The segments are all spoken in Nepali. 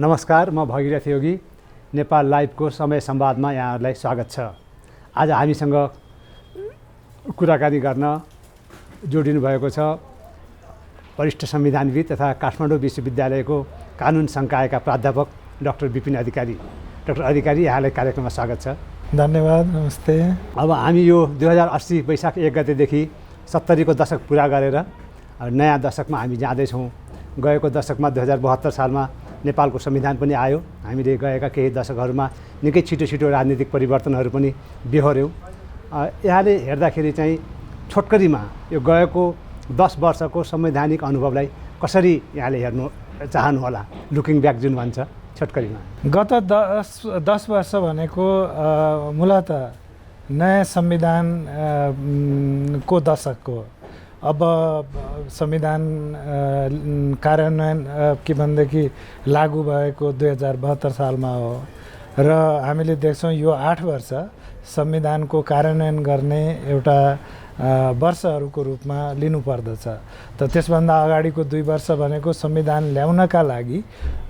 नमस्कार, म भगीरथ योगी। नेपाल लाइभको समय संवादमा यहाँहरूलाई स्वागत छ। आज हामीसँग कुराकानी गर्न जोडिनु भएको छ वरिष्ठ संविधानविद तथा काठमाडौँ विश्वविद्यालयको कानुन संकायका प्राध्यापक डाक्टर विपिन अधिकारी। डाक्टर अधिकारी, यहाँलाई कार्यक्रममा स्वागत छ। धन्यवाद, नमस्ते। अब हामी यो 2080 वैशाख 1 गतेदेखि 70 को दशक पुरा गरेर नयाँ दशकमा हामी जाँदैछौँ। गएको दशकमा 2072 सालमा नेपालको संविधान पनि आयो। हामीले गएका केही दशकहरूमा निकै छिटो छिटो राजनीतिक परिवर्तनहरू पनि बेहोर्यौँ। यहाँले हेर्दाखेरि चाहिँ छोटकरीमा यो गएको 10 वर्षको संवैधानिक अनुभवलाई कसरी यहाँले हेर्नु चाहनुहोला? लुकिङ ब्याक जुन भन्छ छोटकरीमा। गत 10 वर्ष भनेको मूलतः नयाँ संविधान को दशक हो। अब संविधान कार्यान्वयन के भनेदेखि लागू भएको 2072 सालमा हो र हामीले देख्छौँ यो 8 वर्ष संविधानको कार्यान्वयन गर्ने एउटा वर्षहरूको रूपमा लिनुपर्दछ। त त्यसभन्दा अगाडिको 2 वर्ष भनेको संविधान ल्याउनका लागि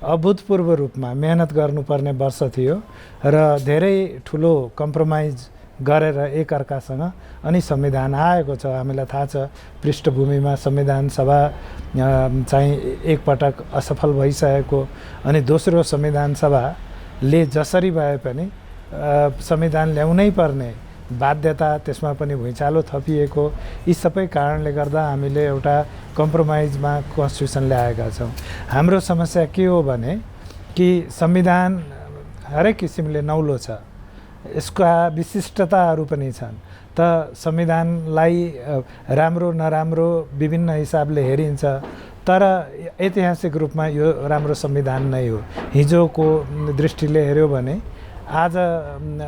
अभूतपूर्व रूपमा मेहनत गर्नुपर्ने वर्ष थियो र धेरै ठुलो कम्प्रोमाइज गरेर एकअर्कासँग अनि संविधान आएको छ। हामीलाई थाहा छ पृष्ठभूमिमा संविधान सभा चाहिँ एकपटक असफल भइसकेको अनि दोस्रो संविधान सभाले जसरी भए पनि संविधान ल्याउनै पर्ने बाध्यता, त्यसमा पनि भुइँचालो थपिएको, यी सबै कारणले गर्दा हामीले एउटा कम्प्रोमाइजमा कन्स्टिट्युसन ल्याएका छौँ। हाम्रो समस्या के हो भने कि संविधान हरेक किसिमले नौलो छ, यसका विशिष्टताहरू पनि छन्। त संविधानलाई राम्रो नराम्रो विभिन्न हिसाबले हेरिन्छ, तर ऐतिहासिक रूपमा यो राम्रो संविधान नै हो। हिजोको दृष्टिले हेऱ्यो भने आज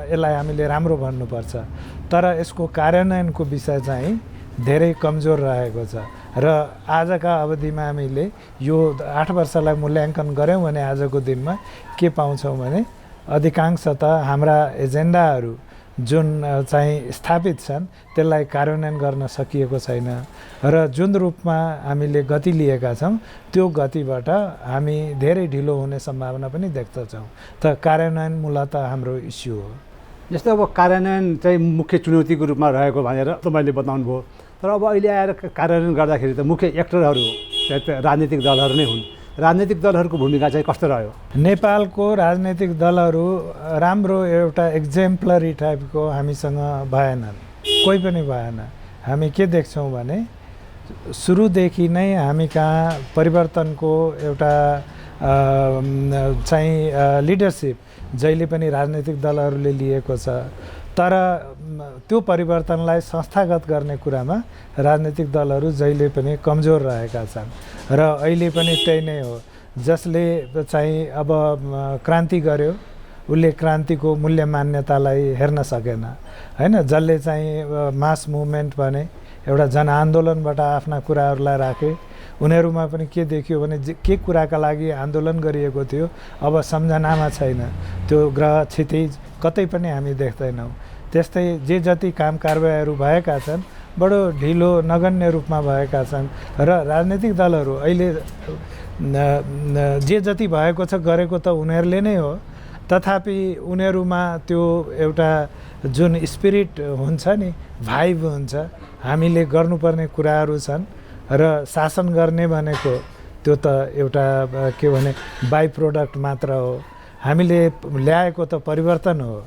यसलाई हामीले राम्रो भन्नुपर्छ, तर यसको कार्यान्वयनको विषय चाहिँ धेरै कमजोर रहेको छ। र आजका अवधिमा हामीले यो 8 वर्षलाई मूल्याङ्कन गऱ्यौँ भने आजको दिनमा के पाउँछौँ भने अधिकांशतः हाम्रा एजेन्डाहरू जुन चाहिँ स्थापित छन् त्यसलाई कार्यान्वयन गर्न सकिएको छैन र जुन रूपमा हामीले गति लिएका छौँ त्यो गतिबाट हामी धेरै ढिलो हुने सम्भावना पनि देख्दछौँ। त कार्यान्वयन मूलतः हाम्रो इस्यु हो। जस्तो अब कार्यान्वयन चाहिँ मुख्य चुनौतीको रूपमा रहेको भनेर तपाईँले बताउनु भयो, तर अब अहिले आएर कार्यान्वयन गर्दाखेरि त मुख्य एक्टरहरू राजनीतिक दलहरू नै हुन्। राजनीतिक दलहरूको भूमिका चाहिँ कस्तो रह्यो? नेपालको राजनैतिक दलहरू राम्रो एउटा एक्जेम्पलरी टाइपको हामीसँग भएनन्, कोही पनि भएन। हामी के देख्छौँ भने सुरुदेखि नै हामी कहाँ परिवर्तनको एउटा चाहिँ लिडरसिप जहिले पनि राजनैतिक दलहरूले लिएको छ, तर त्यो परिवर्तनलाई संस्थागत गर्ने कुरामा राजनैतिक दलहरू जहिले पनि कमजोर रहेका छन् र अहिले पनि त्यही नै हो। जसले चाहिँ अब क्रान्ति गर्यो उसले क्रान्तिको मूल्य मान्यतालाई हेर्न सकेन, हैन। जसले चाहिँ मास मुभमेन्ट भने एउटा जनआन्दोलनबाट आफ्ना कुराहरूलाई राखे, उनीहरूमा पनि के देखियो भने के कुराका लागि आन्दोलन गरिएको थियो अब सम्झनामा छैन, त्यो ग्रह क्षितिज कतै पनि हामी देख्दैनौँ। त्यस्तै जे जति काम कारबाहीहरू भएका छन् बडो ढिलो नगण्य रूपमा भएका छन् र राजनैतिक दलहरू अहिले जे जति भएको छ गरेको त उनीहरूले नै हो, तथापि उनीहरूमा त्यो एउटा जुन स्पिरिट हुन्छ नि, भाइब हुन्छ, हामीले गर्नुपर्ने कुराहरू छन् र शासन गर्ने भनेको त्यो त एउटा के भने बाई प्रोडक्ट मात्र हो। हामीले ल्याएको त परिवर्तन हो,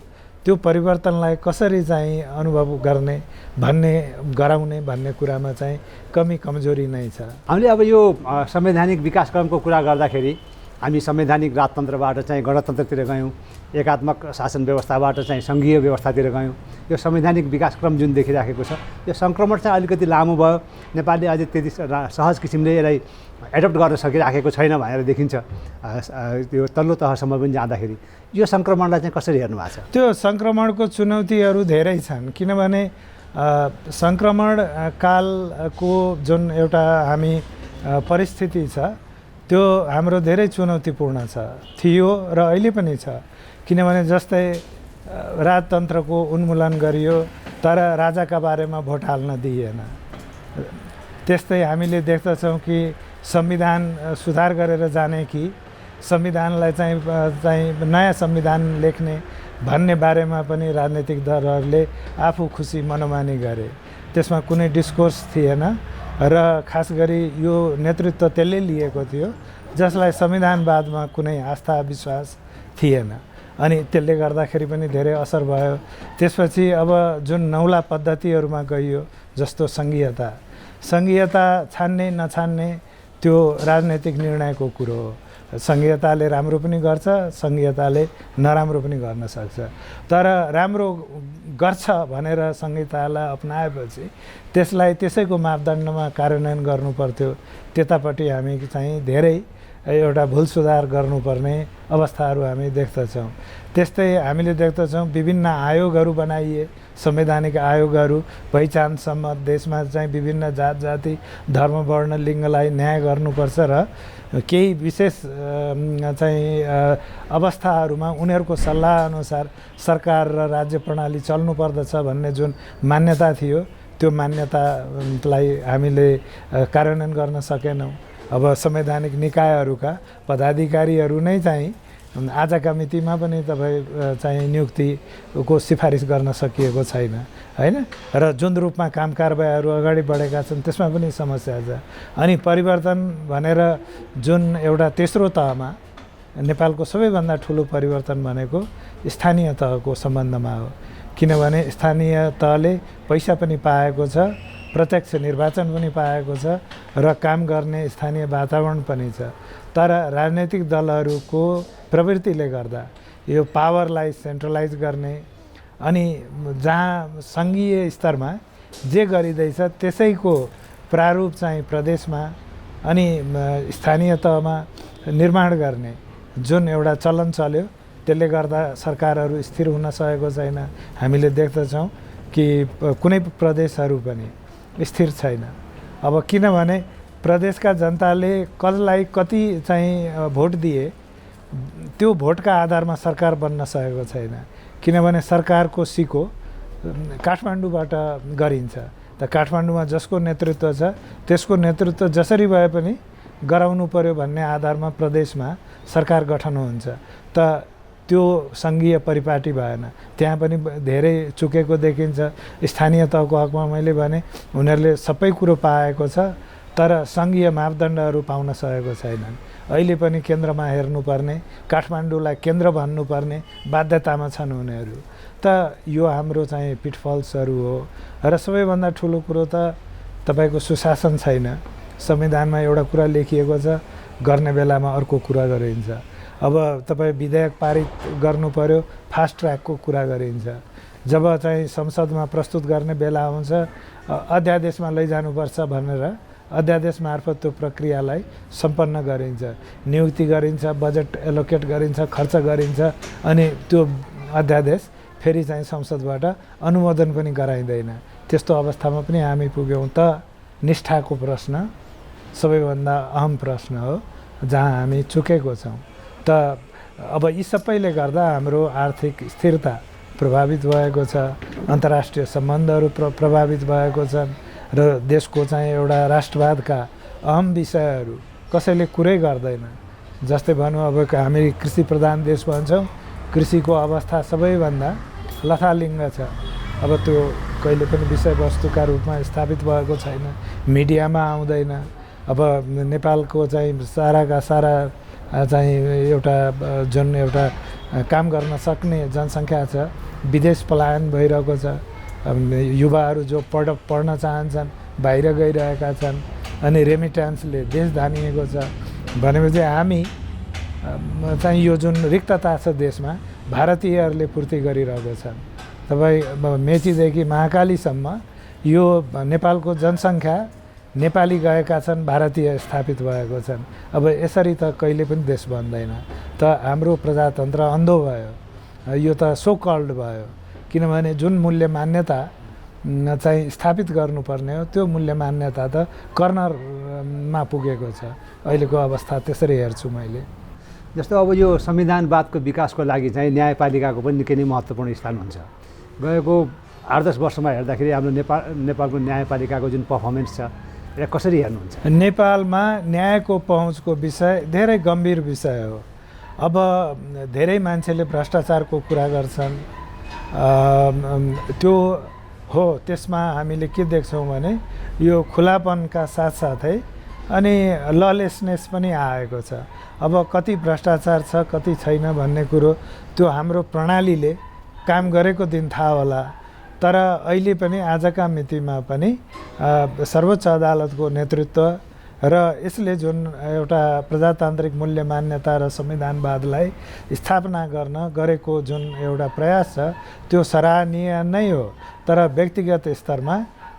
त्यो परिवर्तनलाई कसरी चाहिँ अनुभव गर्ने भन्ने गराउने भन्ने कुरामा चाहिँ कमी कमजोरी नै छ। हामीले अब यो संवैधानिक विकासक्रमको कुरा गर्दाखेरि हामी संवैधानिक राजतन्त्रबाट चाहिँ गणतन्त्रतिर गयौँ, एकात्मक शासन व्यवस्थाबाट चाहिँ सङ्घीय व्यवस्थातिर गयौँ। यो संवैधानिक विकासक्रम जुन देखिराखेको छ यो सङ्क्रमण चाहिँ अलिकति लामो भयो। नेपालले अझै त्यति सहज किसिमले यसलाई एडप्ट गर्न सकिराखेको छैन भनेर देखिन्छ। त्यो तल्लो तहसम्म पनि जाँदाखेरि यो सङ्क्रमणलाई चाहिँ कसरी हेर्नु भएको छ? त्यो सङ्क्रमणको चुनौतीहरू धेरै छन्, किनभने सङ्क्रमण कालको जुन एउटा हामी परिस्थिति छ त्यो हाम्रो धेरै चुनौतीपूर्ण थियो र अहिले पनि छ। किनभने जस्तै राजतन्त्रको उन्मूलन गरियो तर राजाका बारेमा भोट हाल्न दिइएन। त्यस्तै हामीले देख्दछौँ कि संविधान सुधार गरेर जाने कि संविधानलाई चाहिँ नयाँ संविधान लेख्ने भन्ने बारेमा पनि राजनीतिक दलहरूले आफू खुसी मनोमानी गरे। त्यसमा कुनै डिस्कोर्स थिएन र खास गरी यो नेतृत्व त्यसले लिएको थियो जसलाई संविधानवादमा कुनै आस्था विश्वास थिएन अनि त्यसले गर्दाखेरि पनि धेरै असर भयो। त्यसपछि अब जुन नौला पद्धतिहरूमा गइयो जस्तो सङ्घीयता छान्ने नछान्ने त्यो राजनैतिक निर्णयको कुरो हो। सङ्घीयताले राम्रो पनि गर्छ, सङ्घीयताले नराम्रो पनि गर्न सक्छ। तर राम्रो गर्छ भनेर संहितालाई अपनाएपछि त्यसलाई त्यसैको मापदण्डमा कार्यान्वयन गर्नुपर्थ्यो। त्यतापट्टि हामी चाहिँ धेरै एउटा भुल सुधार गर्नुपर्ने अवस्थाहरू हामी देख्दछौँ। त्यस्तै हामीले देख्दछौँ विभिन्न आयोगहरू बनाइए, संवैधानिक आयोगहरू पहिचानसम्म देशमा चाहिँ विभिन्न जात जाति धर्म वर्ण लिङ्गलाई न्याय गर्नुपर्छ र केही विशेष चाहिँ अवस्थाहरूमा उनीहरूको सल्लाह अनुसार सरकार र राज्य प्रणाली चल्नुपर्दछ भन्ने जुन मान्यता थियो त्यो मान्यतालाई हामीले कार्यान्वयन गर्न सकेनौँ। अब संवैधानिक निकायहरूका पदाधिकारीहरू नै चाहिँ आजका मितिमा पनि तपाईँ चाहिँ नियुक्तिको सिफारिस गर्न सकिएको छैन हैन र जुन रूपमा काम कारबाहीहरू अगाडि बढेका छन् त्यसमा पनि समस्या छ। अनि परिवर्तन भनेर जुन एउटा तेस्रो तहमा नेपालको सबैभन्दा ठुलो परिवर्तन भनेको स्थानीय तहको सम्बन्धमा हो। किनभने स्थानीय तहले पैसा पनि पाएको छ, प्रत्यक्ष निर्वाचन पनि पाएको छ र काम गर्ने स्थानीय वातावरण पनि छ। तर राजनैतिक दलहरूको प्रवृत्तिले गर्दा यो पावरलाई सेन्ट्रलाइज गर्ने अनि जहाँ सङ्घीय स्तरमा जे गरिँदैछ त्यसैको प्रारूप चाहिँ प्रदेशमा अनि स्थानीय तहमा निर्माण गर्ने जुन एउटा चलन चल्यो त्यसले गर्दा सरकारहरू स्थिर हुन सकेको छैन। हामीले देख्दछौँ कि कुनै प्रदेशहरू पनि स्थिर छैन। अब किनभने प्रदेशका जनताले कसलाई कति चाहिँ भोट दिए त्यो भोटका आधारमा सरकार बन्न सकेको छैन। किनभने सरकारको सिको काठमाडौँबाट गरिन्छ। त काठमाडौँमा जसको नेतृत्व छ त्यसको नेतृत्व जसरी भए पनि गराउनु पर्यो भन्ने आधारमा प्रदेशमा सरकार गठन हुन्छ। त त्यो सङ्घीय परिपाटी भएन, त्यहाँ पनि धेरै चुकेको देखिन्छ। स्थानीय तहको हकमा मैले भने उनीहरूले सबै कुरो पाएको छ तर सङ्घीय मापदण्डहरू पाउन सकेको छैनन्। अहिले पनि केन्द्रमा हेर्नुपर्ने, काठमाडौँलाई केन्द्र भन्नुपर्ने बाध्यतामा छन् उनीहरू। त यो हाम्रो चाहिँ पिटफल्सहरू हो र सबैभन्दा ठुलो कुरो त तपाईँको सुशासन छैन। संविधानमा एउटा कुरा लेखिएको छ, गर्ने बेलामा अर्को कुरा गरिन्छ। अब तपाईँ विधेयक पारित गर्नु पर्यो, फास्ट ट्र्याकको कुरा गरिन्छ। जब चाहिँ संसदमा प्रस्तुत गर्ने बेला आउँछ अध्यादेशमा लैजानुपर्छ भनेर अध्यादेश मार्फत त्यो प्रक्रियालाई सम्पन्न गरिन्छ, नियुक्ति गरिन्छ, बजेट एलोकेट गरिन्छ, खर्च गरिन्छ अनि त्यो अध्यादेश फेरि चाहिँ संसदबाट अनुमोदन पनि गराइँदैन। त्यस्तो अवस्थामा पनि हामी पुग्यौँ। त निष्ठाको प्रश्न सबैभन्दा अहम प्रश्न हो जहाँ हामी चुकेको छौँ। त अब यी सबैले गर्दा हाम्रो आर्थिक स्थिरता प्रभावित भएको छ, अन्तर्राष्ट्रिय सम्बन्धहरू प्रभावित भएको छन् र देशको चाहिँ एउटा राष्ट्रवादका अहम विषयहरू कसैले कुरै गर्दैन। जस्तै भनौँ अब हामी कृषि प्रधान देश भन्छौँ, कृषिको अवस्था सबैभन्दा लथालिङ्ग छ। अब त्यो कहिले पनि विषयवस्तुका रूपमा स्थापित भएको छैन, मिडियामा आउँदैन। अब नेपालको चाहिँ साराका सारा चाहिँ एउटा जुन एउटा काम गर्न सक्ने जनसङ्ख्या छ विदेश पलायन भइरहेको छ। युवाहरू जो पढ्न चाहन्छन् बाहिर गइरहेका छन् अनि रेमिट्यान्सले देश धानिएको छ भनेपछि हामी चाहिँ यो जुन रिक्तता छ देशमा भारतीयहरूले पूर्ति गरिरहेको छन्। तपाईँ मेचीदेखि महाकालीसम्म यो नेपालको जनसङ्ख्या नेपाली गएका छन्, भारतीय स्थापित भएको छन्। अब यसरी त कहिले पनि देश बन्दैन। त हाम्रो प्रजातन्त्र अन्धो भयो, यो त सो कल्ड भयो। किनभने जुन मूल्य मान्यता चाहिँ स्थापित गर्नुपर्ने हो त्यो मूल्य मान्यता त कर्नरमा पुगेको छ। अहिलेको अवस्था त्यसरी हेर्छु मैले। जस्तो अब यो संविधानवादको विकासको लागि चाहिँ न्यायपालिकाको पनि निकै नै महत्त्वपूर्ण स्थान हुन्छ। गएको 8-10 वर्षमा हेर्दाखेरि हाम्रो नेपालको न्यायपालिकाको जुन पर्फर्मेन्स छ या कसरी हेर्नुहुन्छ? नेपालमा न्यायको पहुँचको विषय धेरै गम्भीर विषय हो। अब धेरै मान्छेले भ्रष्टाचारको कुरा गर्छन्, त्यो हो, त्यसमा हामीले के देख्छौँ भने यो खुलापनका साथसाथै अनि ललेसनेस पनि आएको छ। अब कति भ्रष्टाचार छ कति छैन भन्ने कुरो त्यो हाम्रो प्रणालीले काम गरेको दिन थाहा होला। तर अहिले पनि आजका मितिमा पनि सर्वोच्च अदालतको नेतृत्व र यसले जुन एउटा प्रजातान्त्रिक मूल्य मान्यता र संविधानवादलाई स्थापना गर्न गरेको जुन एउटा प्रयास छ त्यो सराहनीय नै हो। तर व्यक्तिगत स्तरमा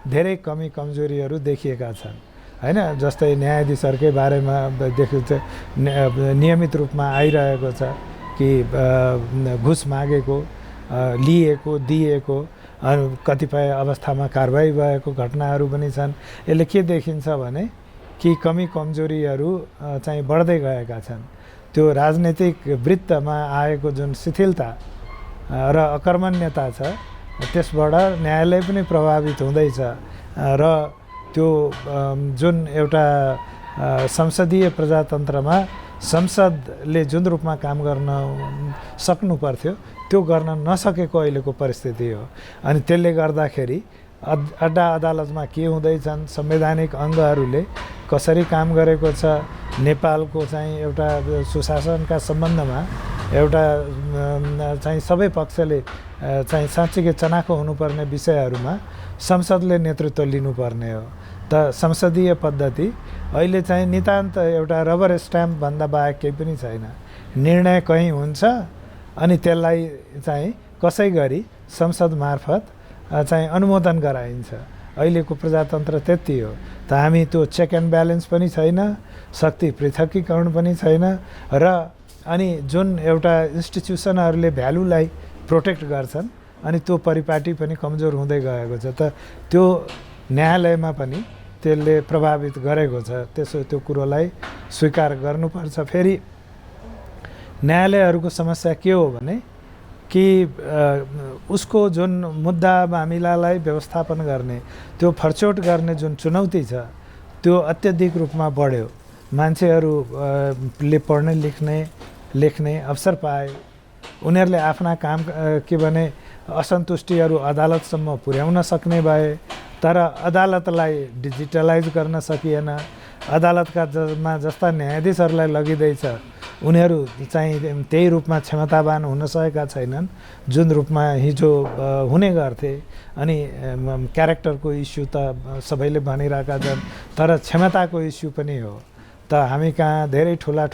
धेरै कमी कमजोरीहरू देखिएका छन् हैन। जस्तै न्यायाधीशहरूकै बारेमा देखिन्छ, नियमित रूपमा आइरहेको छ कि घुस मागेको, लिएको, दिएको, कतिपय अवस्थामा कारबाही भएको घटनाहरू पनि छन्। यसले के देखिन्छ भने कि कमी कमजोरीहरू चाहिँ बढ्दै गएका छन्। त्यो राजनीतिक वृत्तमा आएको जुन शिथिलता र अकर्मण्यता छ त्यसबाट न्यायालय पनि प्रभावित हुँदैछ र त्यो जुन एउटा संसदीय प्रजातन्त्रमा संसदले जुन रूपमा काम गर्न सक्नु पर्थ्यो त्यो गर्न नसकेको अहिलेको परिस्थिति हो। अनि त्यसले गर्दाखेरि अड्डा अदालतमा के हुँदैछन्, संवैधानिक अङ्गहरूले कसरी काम गरेको छ, नेपालको चाहिँ एउटा सुशासनका सम्बन्धमा एउटा चाहिँ सबै पक्षले चाहिँ साँच्चीकै चनाखो हुनुपर्ने विषयहरूमा संसदले नेतृत्व लिनुपर्ने हो। त संसदीय पद्धति अहिले चाहिँ नितान्त एउटा रबर स्ट्याम्प भन्दा बाहेक केही पनि छैन। निर्णय कहीँ हुन्छ अनि त्यसलाई चाहिँ कसै गरी संसद मार्फत चाहिँ अनुमोदन गराइन्छ। अहिलेको प्रजातन्त्र त्यति हो। त हामी त्यो चेक एन्ड ब्यालेन्स पनि छैन, शक्ति पृथकीकरण पनि छैन र अनि जुन एउटा इन्स्टिट्युसनहरूले भ्यालुलाई प्रोटेक्ट गर्छन् अनि त्यो परिपाटी पनि कमजोर हुँदै गएको छ। त त्यो न्यायालयमा पनि त्यसले प्रभावित गरेको छ। त्यो कुरोलाई स्वीकार गर्नुपर्छ। फेरि न्यायालयहरूको समस्या के हो भने कि उसको जुन मुद्दा मामिलालाई व्यवस्थापन गर्ने, त्यो फर्चोट गर्ने जुन चुनौती छ त्यो अत्यधिक रूपमा बढ्यो। मान्छेहरूले पढ्ने लेख्ने अवसर पाए, उनीहरूले आफ्ना काम के भने असन्तुष्टिहरू अदालतसम्म पुर्याउन सक्ने भए। तर अदालतलाई डिजिटलाइज गर्न सकिएन। अदालतका जस्ता न्यायाधीशहरूलाई लगिँदैछ उनीहरू चाहिँ त्यही रूपमा क्षमतावान हुन सकेका छैनन् जुन रूपमा हिजो हुने गर्थे। अनि क्यारेक्टरको इस्यु त सबैले भनिरहेका छन्, तर क्षमताको इस्यु पनि हो। त हामी कहाँ धेरै ठुला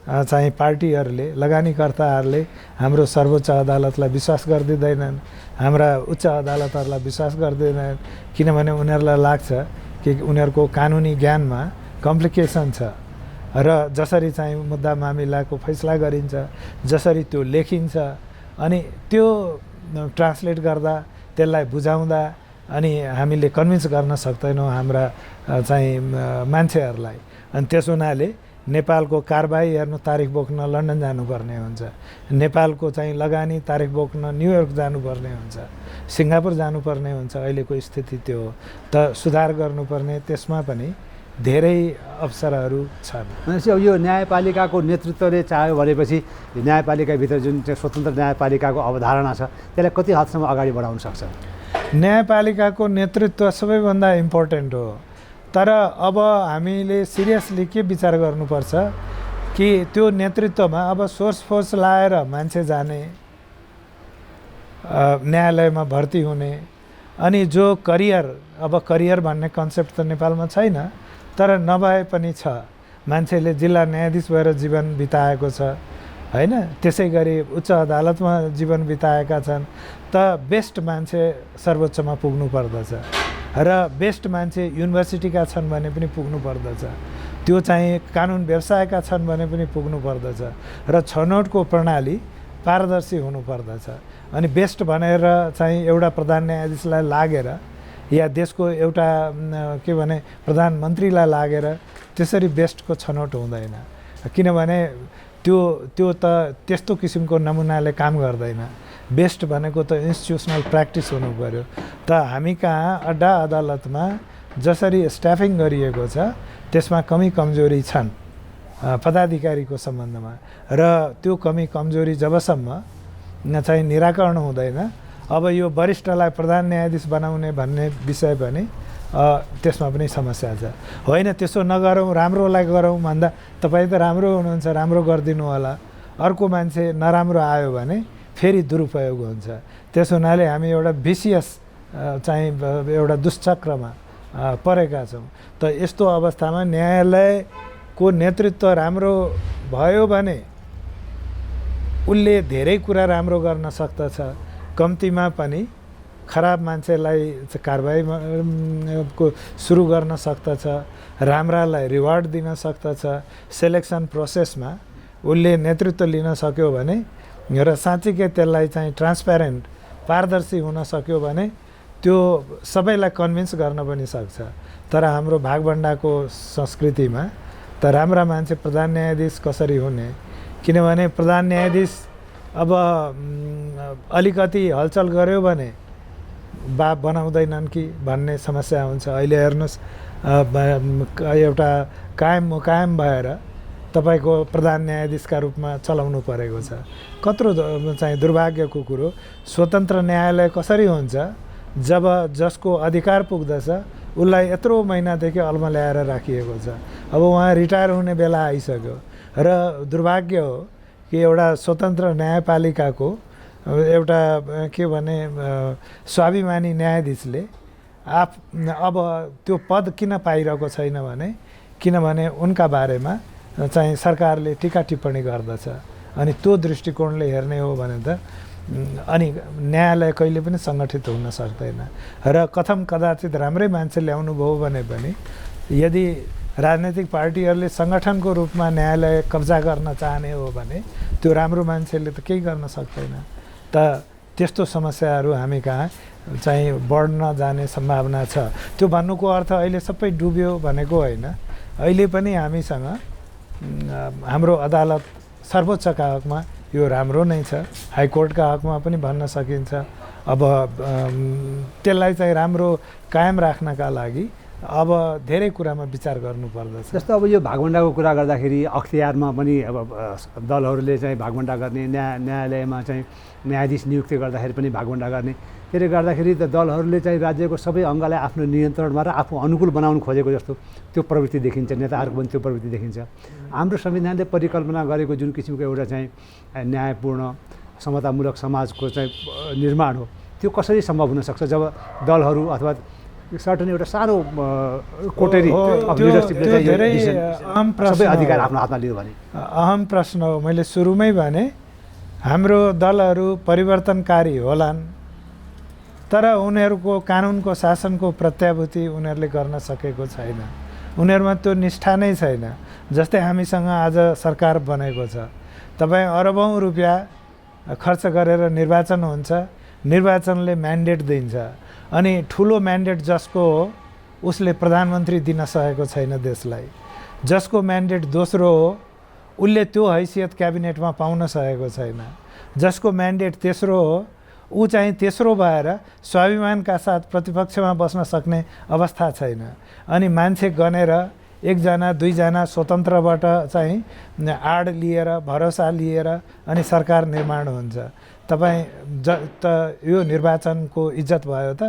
चाहिँ पार्टीहरूले, लगानीकर्ताहरूले हाम्रो सर्वोच्च अदालतलाई विश्वास गर्दिँदैनन्, हाम्रा उच्च अदालतहरूलाई विश्वास गर्दैनन्। किनभने उनीहरूलाई लाग्छ कि उनीहरूको कानुनी ज्ञानमा कम्प्लिकेसन छ र जसरी चाहिँ मुद्दा मामिलाको फैसला गरिन्छ, जसरी त्यो लेखिन्छ अनि त्यो ट्रान्सलेट गर्दा, त्यसलाई बुझाउँदा अनि हामीले कन्भिन्स गर्न सक्दैनौँ हाम्रा चाहिँ मान्छेहरूलाई। अनि त्यस हुनाले नेपालको कारबाही हेर्नु तारिख बोक्न लन्डन जानुपर्ने हुन्छ, नेपालको चाहिँ लगानी तारिख बोक्न न्युयोर्क जानुपर्ने हुन्छ, सिङ्गापुर जानुपर्ने हुन्छ। अहिलेको स्थिति त्यो हो। त सुधार गर्नुपर्ने त्यसमा पनि धेरै अवसरहरू छन्। भनेपछि अब यो न्यायपालिकाको नेतृत्वले चाह्यो भनेपछि न्यायपालिकाभित्र जुन चाहिँ स्वतन्त्र न्यायपालिकाको अवधारणा छ त्यसलाई कति हदसम्म अगाडि बढाउन सक्छ? न्यायपालिकाको नेतृत्व सबैभन्दा इम्पोर्टेन्ट हो। तर अब हामीले सिरियसली के विचार गर्नुपर्छ कि त्यो नेतृत्वमा अब सोर्स फोर्स लाएर मान्छे जाने, न्यायालयमा भर्ती हुने, अनि जो करियर, अब करियर भन्ने कन्सेप्ट त नेपालमा छैन तर नभए पनि छ। मान्छेले जिल्ला न्यायाधीश भएर जीवन बिताएको छ हैन, त्यसै गरी उच्च अदालतमा जीवन बिताएका छन्। त बेस्ट मान्छे सर्वोच्चमा पुग्नु पर्दछ र बेस्ट मान्छे युनिभर्सिटीका छन् भने पनि पुग्नु पर्दछ, त्यो चाहिँ कानुन व्यवसायका छन् भने पनि पुग्नु पर्दछ र छनौटको प्रणाली पारदर्शी हुनु पर्दछ। अनि बेस्ट भनेर चाहिँ एउटा प्रधान न्यायाधीशलाई लागेर या देशको एउटा के भने प्रधानमन्त्रीलाई लागेर त्यसरी बेस्टको छनौट हुँदैन। किनभने त्यो त त्यस्तो किसिमको नमुनाले काम गर्दैन। बेस्ट भनेको त इन्स्टिट्युसनल प्र्याक्टिस हुनु पर्यो। त हामी कहाँ अड्डा अदालतमा जसरी स्टाफिङ गरिएको छ त्यसमा कमी कमजोरी छन् पदाधिकारीको सम्बन्धमा र त्यो कमी कमजोरी जबसम्म चाहिँ निराकरण हुँदैन अब यो वरिष्ठलाई प्रधान न्यायाधीश बनाउने भन्ने विषय पनि त्यसमा पनि समस्या छ। होइन त्यसो नगरौँ राम्रोलाई गरौँ भन्दा तपाईँ त राम्रो हुनुहुन्छ राम्रो गरिदिनु होला, अर्को मान्छे नराम्रो आयो भने फेरि दुरुपयोग हुन्छ। त्यस हुनाले हामी एउटा भिसियस चाहिँ एउटा दुष्चक्रमा परेका छौँ। त यस्तो अवस्थामा न्यायालयको नेतृत्व राम्रो भयो भने उसले धेरै कुरा राम्रो गर्न सक्दछ, कम्तीमा पनि खराब मान्छेलाई कारबाही को सुरु गर्न सक्दछ, राम्रालाई रिवार्ड दिन सक्दछ। सेलेक्सन प्रोसेसमा उसले नेतृत्व लिन सक्यो भने र साँच्चीकै त्यसलाई चाहिँ ट्रान्सप्यारेन्ट पारदर्शी हुन सक्यो भने त्यो सबैलाई कन्भिन्स गर्न पनि सक्छ। तर हाम्रो भागभण्डाको संस्कृतिमा त राम्रा मान्छे प्रधान न्यायाधीश कसरी हुने, किनभने प्रधान न्यायाधीश अब अलिकति हलचल गर्यो भने बनाउँदैनन् कि भन्ने समस्या हुन्छ। अहिले हेर्नुहोस् एउटा कायम मुकायम भएर तपाईको प्रधान न्यायाधीशका रूपमा चलाउनु परेको छ। कत्रो चाहिँ दुर्भाग्यको कुरो, स्वतन्त्र न्यायालय कसरी हुन्छ जब जसको अधिकार पुग्दछ उसलाई यत्रो महिनादेखि अल्मल्याएर राखिएको छ। अब उहाँ रिटायर हुने बेला आइसक्यो र दुर्भाग्य हो कि एउटा स्वतन्त्र न्यायपालिकाको एउटा के भने स्वाभिमानी न्यायाधीशले अब त्यो पद किन पाइरहेको छैन भने किनभने उनका बारेमा चाहिँ सरकारले टीका टिप्पणी गर्दछ। अनि त्यो दृष्टिकोणले हेर्ने हो भने त अनि न्यायालय कहिले पनि सङ्गठित हुन सक्दैन। र कथम कदाचित राम्रै मान्छे ल्याउनु भयो भने पनि यदि राजनैतिक पार्टीहरूले सङ्गठनको रूपमा न्यायालय कब्जा गर्न चाहने हो भने त्यो राम्रो मान्छेले त केही गर्न सक्दैन। त त्यस्तो समस्याहरू हामी कहाँ चाहिँ बढ्न जाने सम्भावना छ। त्यो भन्नुको अर्थ अहिले सबै डुब्यो भनेको होइन। अहिले पनि हामीसँग हाम्रो अदालत सर्वोच्चका हकमा यो राम्रो नै छ, हाइकोर्टका हकमा पनि भन्न सकिन्छ। अब त्यसलाई चाहिँ राम्रो कायम राख्नका लागि अब धेरै कुरामा विचार गर्नुपर्दछ। जस्तो अब यो भागभण्डाको कुरा गर्दाखेरि अख्तियारमा पनि अब दलहरूले चाहिँ भागभण्डा गर्ने, न्यायालयमा चाहिँ न्यायाधीश नियुक्ति गर्दाखेरि पनि भागभण्डा गर्ने, त्यसले गर्दाखेरि त दलहरूले चाहिँ राज्यको सबै अङ्गलाई आफ्नो नियन्त्रणमा र आफू अनुकूल बनाउनु खोजेको जस्तो त्यो प्रवृत्ति देखिन्छ, नेताहरूको पनि त्यो प्रवृत्ति देखिन्छ। हाम्रो संविधानले परिकल्पना गरेको जुन किसिमको एउटा चाहिँ न्यायपूर्ण समतामूलक समाजको चाहिँ निर्माण हो त्यो कसरी सम्भव हुनसक्छ जब दलहरू अथवा सर्टन एउटा सानो कोटेरी सबै अधिकार आफ्नो हातमा लियो भने? अहम प्रश्न हो। मैले सुरुमै भने हाम्रो दलहरू परिवर्तनकारी होलान् तर उनीहरूको कानुनको शासनको प्रत्याभूति उनीहरूले गर्न सकेको छैन। उनीहरूमा त्यो निष्ठा नै छैन। जस्तै हामीसँग आज सरकार बनेको छ, तपाईँ अरबौँ रुपियाँ खर्च गरेर निर्वाचन हुन्छ, निर्वाचनले म्यान्डेट दिन्छ अनि ठुलो म्यान्डेट जसको हो उसले प्रधानमन्त्री दिन सकेको छैन देशलाई, जसको म्यान्डेट दोस्रो हो उसले त्यो हैसियत क्याबिनेटमा पाउन सकेको छैन, जसको म्यान्डेट तेस्रो हो ऊ चाहिँ तेस्रो भएर स्वाभिमानका साथ प्रतिपक्षमा बस्न सक्ने अवस्था छैन। अनि मान्छे गनेर एकजना दुईजना स्वतन्त्रबाट चाहिँ आड लिएर भरोसा लिएर अनि सरकार निर्माण हुन्छ। तपाईँ त यो निर्वाचनको इज्जत भयो त?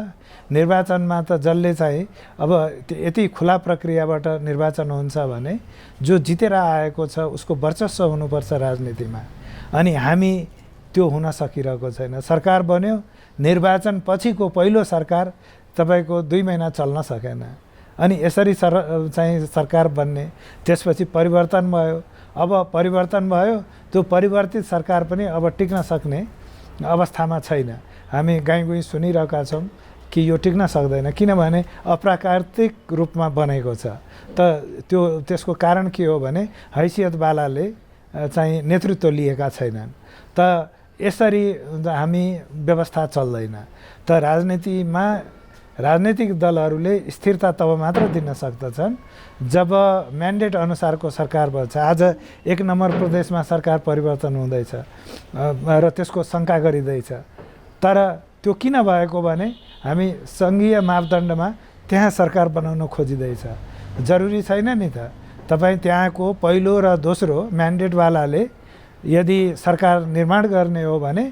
निर्वाचनमा त जसले चाहिँ अब यति खुला प्रक्रियाबाट निर्वाचन हुन्छ भने जो जितेर आएको छ उसको वर्चस्व हुनुपर्छ राजनीतिमा। अनि हामी त्यो हुन सकिरहेको छैन। सरकार बन्यो, निर्वाचन पछिको पहिलो सरकार तपाईँको 2 महिना चल्न सकेन। अनि यसरी चाहिँ सरकार बन्ने, त्यसपछि परिवर्तन भयो। अब परिवर्तन भयो, त्यो परिवर्तित सरकार पनि अब टिक्न सक्ने अवस्थामा छैन। हामी गाईगुई सुनिरहेका छौँ कि यो टिक्न सक्दैन किनभने अप्राकृतिक रूपमा बनेको छ। त त्यसको कारण के हो भने हैसियतवालाले चाहिँ नेतृत्व लिएका छैनन्। त यसरी हामी व्यवस्था चल्दैन। त राजनीतिमा राजनीतिक दलहरूले स्थिरता तब मात्र दिन सक्दछन् जब म्यान्डेट अनुसारको सरकार बन्छ। आज 1 नम्बर प्रदेशमा सरकार परिवर्तन हुँदैछ र त्यसको शङ्का गरिँदैछ। तर त्यो किन भएको भने हामी सङ्घीय मापदण्डमा त्यहाँ सरकार बनाउन खोजिँदैछ। जरुरी छैन नि त तपाईँ त्यहाँको पहिलो र दोस्रो म्यान्डेटवालाले यदि सरकार निर्माण गर्ने हो भने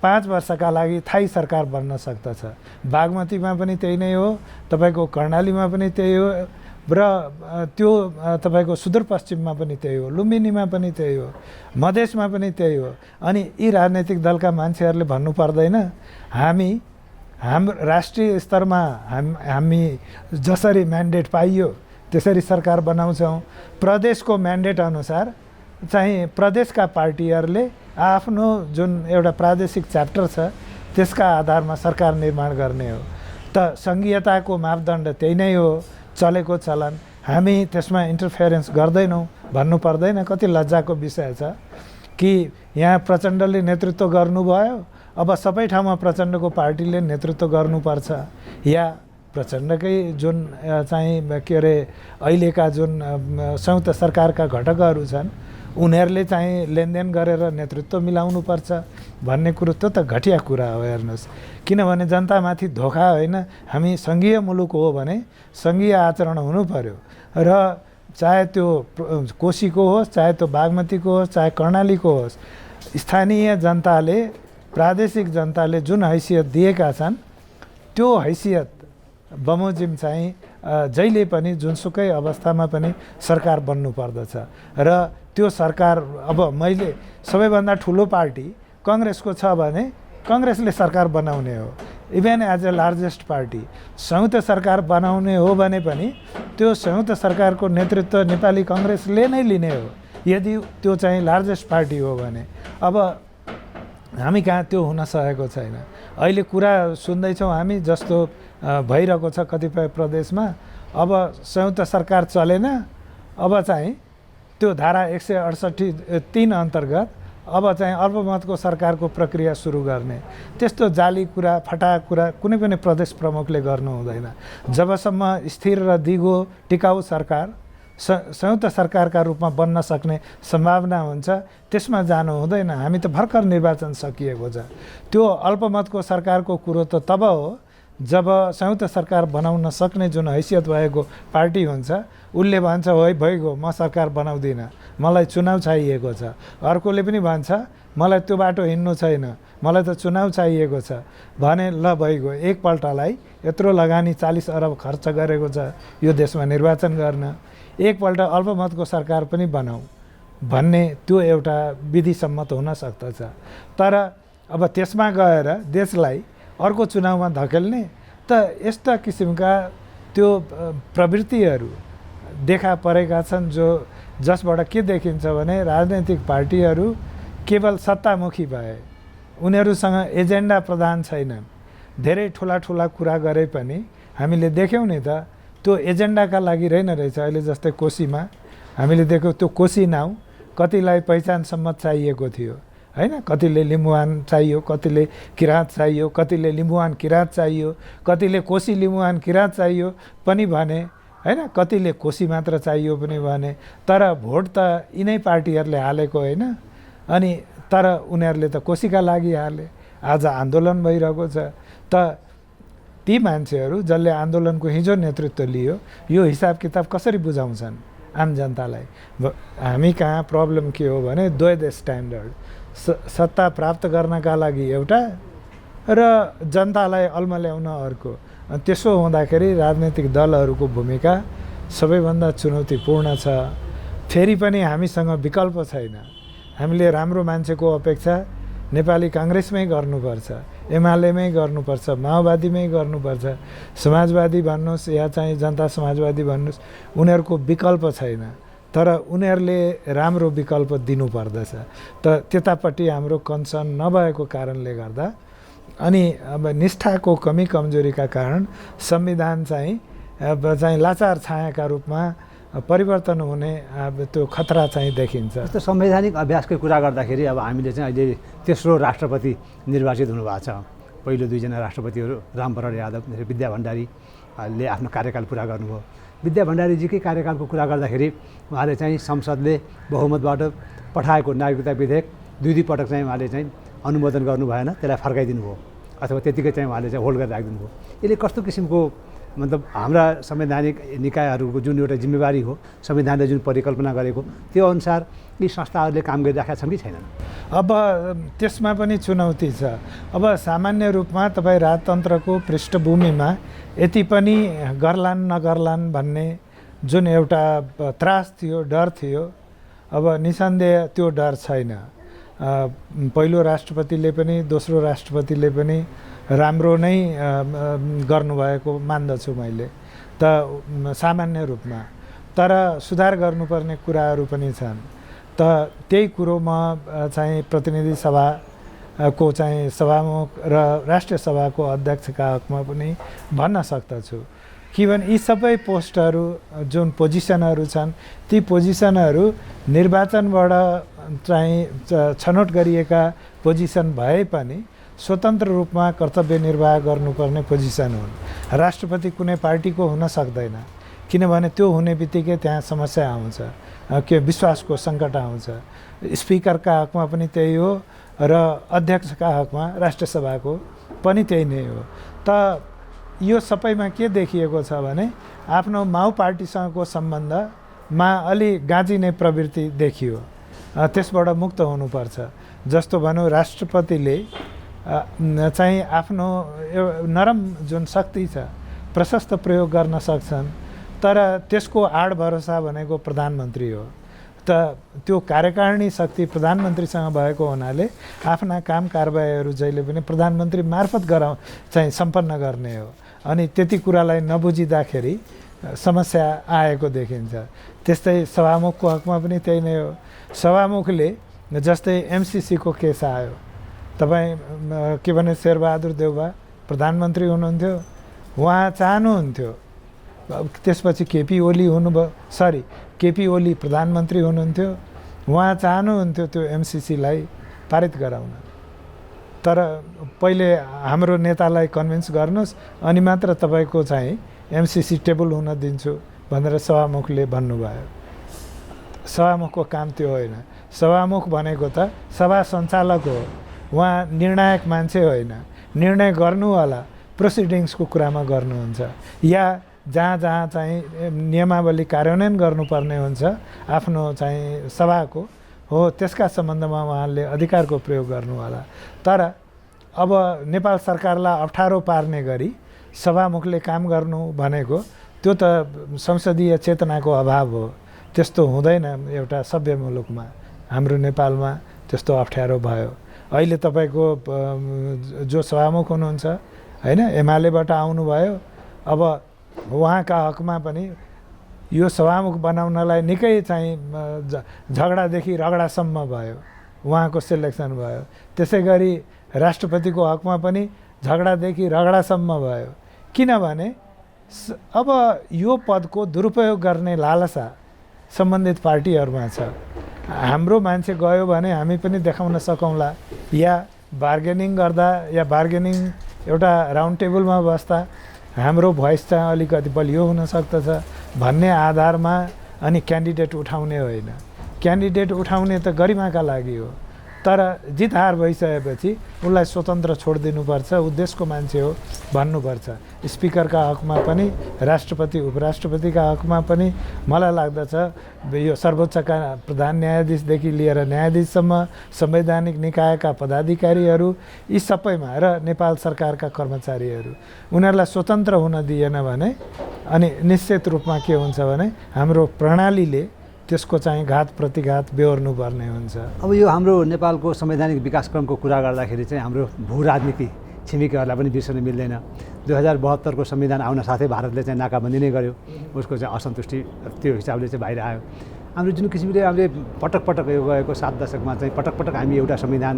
5 वर्षका लागि थाई सरकार बन्न सक्दछ। बागमतीमा पनि त्यही नै हो, तपाईँको कर्णालीमा पनि त्यही हो र त्यो तपाईँको सुदूरपश्चिममा पनि त्यही हो, लुम्बिनीमा पनि त्यही हो, मधेसमा पनि त्यही हो। अनि यी राजनैतिक दलका मान्छेहरूले भन्नु पर्दैन हाम्रो राष्ट्रिय स्तरमा हामी जसरी म्यान्डेट पाइयो त्यसरी सरकार बनाउँछौँ। प्रदेशको म्यान्डेट अनुसार चाहिँ प्रदेशका पार्टीहरूले आफ्नो जुन एउटा प्रादेशिक च्याप्टर छ त्यसका आधारमा सरकार निर्माण गर्ने हो। त सङ्घीयताको मापदण्ड त्यही नै हो, चलेको चलन। हामी त्यसमा इन्टरफेरेन्स गर्दैनौँ भन्नु पर्दैन। कति लज्जाको विषय छ कि यहाँ प्रचण्डले नेतृत्व गर्नुभयो, अब सबै ठाउँमा प्रचण्डको पार्टीले नेतृत्व गर्नुपर्छ, या प्रचण्डकै जुन चाहिँ के अरे अहिलेका जुन संयुक्त सरकारका घटकहरू छन् उनीहरूले चाहिँ लेनदेन गरेर नेतृत्व मिलाउनुपर्छ भन्ने कुरो त्यो त घटिया कुरा हो। हेर्नुहोस्, किनभने जनतामाथि धोका होइन। हामी सङ्घीय मुलुक हो भने सङ्घीय आचरण हुनु पर्यो र चाहे त्यो कोशीको होस्, चाहे त्यो बागमतीको होस्, चाहे कर्णालीको होस्, स्थानीय जनताले प्रादेशिक जनताले जुन हैसियत दिएका छन् त्यो हैसियत बमोजिम चाहिँ जहिले पनि जुनसुकै अवस्थामा पनि सरकार बन्नुपर्दछ। र त्यो सरकार अब मैले सबैभन्दा ठुलो पार्टी कङ्ग्रेसको छ भने कङ्ग्रेसले सरकार बनाउने हो, even as a largest party. संयुक्त सरकार बनाउने हो भने पनि त्यो संयुक्त सरकारको नेतृत्व नेपाली कङ्ग्रेसले नै लिने हो यदि त्यो चाहिँ लार्जेस्ट पार्टी हो भने। अब हामी कहाँ त्यो हुन सकेको छैन। अहिले कुरा सुन्दैछौँ हामी जस्तो भइरहेको छ कतिपय प्रदेशमा, अब संयुक्त सरकार चलेन, अब चाहिँ त्यो धारा 168(3) अन्तर्गत अब चाहिँ अल्पमतको सरकारको प्रक्रिया सुरु गर्ने। त्यस्तो जाली कुरा, फटा कुरा कुनै पनि प्रदेश प्रमुखले गर्नु हुँदैन। जबसम्म स्थिर र दिगो टिकाउ सरकार संयुक्त सरकारका रूपमा बन्न सक्ने सम्भावना हुन्छ त्यसमा जानु हुँदैन। हामी त भर्खर निर्वाचन सकिएको छ। त्यो अल्पमतको सरकारको कुरो त तब हो जब संयुक्त सरकार बनाउन सक्ने जुन हैसियत भएको पार्टी हुन्छ उसले भन्छ होइ भइगयो म सरकार बनाउँदिनँ, मलाई चुनाव चाहिएको छ। अर्कोले पनि भन्छ मलाई त्यो बाटो हिँड्नु छैन, मलाई त चुनाव चाहिएको छ भने ल भइगयो। एकपल्टलाई यत्रो लगानी 40 अरब खर्च गरेको छ यो देशमा निर्वाचन गर्न, एकपल्ट अल्पमतको सरकार पनि बनाऊ भन्ने त्यो एउटा विधिसम्मत हुन सक्दछ। तर अब त्यसमा गएर देशलाई अर्को चुनावमा धकेल्ने त यस्ता किसिमका त्यो प्रवृत्तिहरू देखा परेका छन् जसबाट के देखिन्छ भने राजनैतिक पार्टीहरू केवल सत्तामुखी भए, उनीहरूसँग एजेन्डा प्रधान छैनन्। धेरै ठुला ठुला कुरा गरे पनि हामीले देख्यौँ नि त त्यो एजेन्डाका लागि रहेन रहेछ। अहिले जस्तै कोशीमा हामीले देख्यौँ त्यो कोशी नाउँ कतिलाई पहिचानसम्म चाहिएको थियो हैन, कतिले लिम्बुवान चाहियो, कतिले किराँत चाहियो, कतिले लिम्बुवान किराँत चाहियो, कतिले कोशी लिम्बुवान किराँत चाहियो पनि भने हैन, कतिले कोशी मात्र चाहियो पनि भने। तर भोट त यिनै पार्टीहरूले हालेको होइन, अनि तर उनीहरूले त कोशीका लागि हाले। आज आन्दोलन भइरहेको छ त ती मान्छेहरू जसले आन्दोलनको हिजो नेतृत्व लियो यो हिसाब किताब कसरी बुझाउँछन् आम जनतालाई। हामी कहाँ प्रब्लम के हो भने द्वैध स्ट्यान्डर्ड, सत्ता प्राप्त गर्नका लागि एउटा र जनतालाई अल्मल्याउन अर्को। त्यसो हुँदाखेरि राजनैतिक दलहरूको भूमिका सबैभन्दा चुनौतीपूर्ण छ। फेरि पनि हामीसँग विकल्प छैन। हामीले राम्रो मान्छेको अपेक्षा नेपाली काङ्ग्रेसमै गर्नुपर्छ, एमालेमै गर्नुपर्छ, माओवादीमै गर्नुपर्छ, समाजवादी भन्नुहोस् या चाहिँ जनता समाजवादी भन्नुहोस्, उनीहरूको विकल्प छैन। तर उनीहरूले राम्रो विकल्प दिनुपर्दछ। त त्यतापट्टि हाम्रो कन्सर्न नभएको कारणले गर्दा अनि अब निष्ठाको कमी कमजोरीका कारण संविधान चाहिँ लाचार छायाका रूपमा परिवर्तन हुने त्यो खतरा चाहिँ देखिन्छ। जस्तो संवैधानिक अभ्यासकै कुरा गर्दाखेरि अब हामीले चाहिँ अहिले तेस्रो राष्ट्रपति निर्वाचित हुनुभएको छ। पहिलो 2 जना राष्ट्रपतिहरू रामवरण यादव, विद्या भण्डारीले आफ्नो कार्यकाल पुरा गर्नुभयो। विद्या भण्डारीजीकै कार्यकालको कुरा गर्दाखेरि उहाँले चाहिँ संसदले बहुमतबाट पठाएको नागरिकता विधेयक 2 पटक चाहिँ उहाँले चाहिँ अनुमोदन गर्नु भएन, त्यसलाई फर्काइदिनु भयो अथवा त्यतिकै चाहिँ उहाँले चाहिँ होल्ड गरेर राखिदिनु भयो। यसले कस्तो किसिमको मतलब हाम्रा संवैधानिक निकायहरूको जुन एउटा जिम्मेवारी हो, संविधानले जुन परिकल्पना गरेको त्यो अनुसार यी संस्थाहरूले काम गरिराखेका छन् कि छैनन्? अब त्यसमा पनि चुनौती छ। अब सामान्य रूपमा तपाईँ राजतन्त्रको पृष्ठभूमिमा यति पनि गर्लान् नगर्लान् भन्ने जुन एउटा त्रास थियो, डर थियो, अब निसन्देह त्यो डर छैन। पहिलो राष्ट्रपतिले पनि दोस्रो राष्ट्रपतिले पनि राम्रो नै गर्नुभएको मान्दछु मैले त सामान्य रूपमा। तर सुधार गर्नुपर्ने कुराहरू पनि छन्। त त्यही कुरो म चाहिँ प्रतिनिधि सभाको चाहिँ सभामुख र राष्ट्रिय सभाको अध्यक्षका हकमा पनि भन्न सक्दछु। किनभने यी सबै पोस्टहरू जुन पोजिसनहरू छन् ती पोजिसनहरू निर्वाचनबाट चाहिँ छनौट गरिएका पोजिसन भए पनि स्वतन्त्र रूपमा कर्तव्य निर्वाह गर्नुपर्ने पोजिसन हुन्। राष्ट्रपति कुनै पार्टीको हुन सक्दैन, किनभने त्यो हुने बित्तिकै त्यहाँ समस्या आउँछ, के विश्वासको सङ्कट आउँछ। स्पिकरका हकमा पनि त्यही हो र अध्यक्षका हकमा राष्ट्रिय सभाको पनि त्यही नै हो। त यो सबैमा के देखिएको छ भने आफ्नो माउ पार्टीसँगको सम्बन्धमा अलि गाँजिने प्रवृत्ति देखियो। त्यसबाट मुक्त हुनुपर्छ। जस्तो भनौँ राष्ट्रपतिले चाहिँ आफ्नो नरम जुन शक्ति छ प्रशस्त प्रयोग गर्न सक्छन्, तर त्यसको आड भरोसा भनेको प्रधानमन्त्री हो। त त्यो कार्यकारिणी शक्ति प्रधानमन्त्रीसँग भएको हुनाले आफ्ना काम कारबाहीहरू जहिले पनि प्रधानमन्त्री मार्फत चाहिँ सम्पन्न गर्ने हो। अनि त्यति कुरालाई नबुझिँदाखेरि समस्या आएको देखिन्छ। त्यस्तै सभामुखको हकमा पनि त्यही नै हो। सभामुखले जस्तै एमसिसीको केस आयो, तपाईँ के भने शेरबहादुर देउवा प्रधानमन्त्री हुनुहुन्थ्यो, उहाँ चाहनुहुन्थ्यो, त्यसपछि केपी ओली केपी ओली प्रधानमन्त्री हुनुहुन्थ्यो, उहाँ चाहनुहुन्थ्यो त्यो एमसिसीलाई पारित गराउन। तर पहिले हाम्रो नेतालाई कन्भिन्स गर्नुहोस् अनि मात्र तपाईँको चाहिँ एमसिसी टेबल हुन दिन्छु भनेर सभामुखले भन्नुभयो। सभामुखको काम त्यो होइन। सभामुख भनेको त सभा सञ्चालक हो, उहाँ निर्णायक मान्छे होइन। निर्णय गर्नुवाला प्रोसिडिङ्सको कुरामा गर्नुहुन्छ या जहाँ जहाँ चाहिँ नियमावली कार्यान्वयन गर्नुपर्ने हुन्छ आफ्नो चाहिँ सभाको हो त्यसका सम्बन्धमा उहाँले अधिकारको प्रयोग गर्नुवाला। तर अब नेपाल सरकारलाई अप्ठ्यारो पार्ने गरी सभामुखले काम गर्नु भनेको त्यो त संसदीय चेतनाको अभाव हो। त्यस्तो हुँदैन एउटा सभ्य मुलुकमा। हाम्रो नेपालमा त्यस्तो अप्ठ्यारो भयो। अहिले तपाईँको जो सभामुख हुनुहुन्छ होइन, एमालेबाट आउनुभयो, अब उहाँका हकमा पनि यो सभामुख बनाउनलाई निकै चाहिँ झगडादेखि रगडासम्म भयो, उहाँको सेलेक्सन भयो। त्यसै गरी राष्ट्रपतिको हकमा पनि झगडादेखि रगडासम्म भयो। किनभने अब यो पदको दुरुपयोग गर्ने लालसा सम्बन्धित पार्टीहरूमा छ। हाम्रो मान्छे गयो भने हामी पनि देखाउन सकौँला, या बार्गेनिङ गर्दा या बार्गेनिङ एउटा राउन्ड टेबलमा बस्दा हाम्रो भोइस चाहिँ अलिकति बलियो हुन सक्दछ भन्ने आधारमा अनि क्यान्डिडेट उठाउने होइन। क्यान्डिडेट उठाउने त गरिमाका लागि हो, तर जित हार भइसकेपछि उसलाई स्वतन्त्र छोडिदिनुपर्छ, ऊ देशको मान्छे हो भन्नुपर्छ। स्पिकरका हकमा पनि राष्ट्रपति उपराष्ट्रपतिका हकमा पनि मलाई लाग्दछ यो सर्वोच्चका प्रधान न्यायाधीशदेखि लिएर न्यायाधीशसम्म संवैधानिक निकायका पदाधिकारीहरू यी सबैमा र नेपाल सरकारका कर्मचारीहरू उनीहरूलाई स्वतन्त्र हुन दिएन भने अनि निश्चित रूपमा के हुन्छ भने हाम्रो प्रणालीले त्यसको चाहिँ घात प्रतिघात बेहोर्नु पर्ने हुन्छ। अब यो हाम्रो नेपालको संवैधानिक विकासक्रमको कुरा गर्दाखेरि चाहिँ हाम्रो भू राजनीति छिमेकीहरूलाई पनि बिर्सन मिल्दैन। 2072 को संविधान आउन साथै भारतले चाहिँ नाकाबन्दी नै गर्यो, उसको चाहिँ असन्तुष्टि त्यो हिसाबले चाहिँ बाहिर आयो। हाम्रो जुन किसिमले हामीले पटक पटक यो गएको 7 दशकमा चाहिँ पटक पटक हामी एउटा संविधान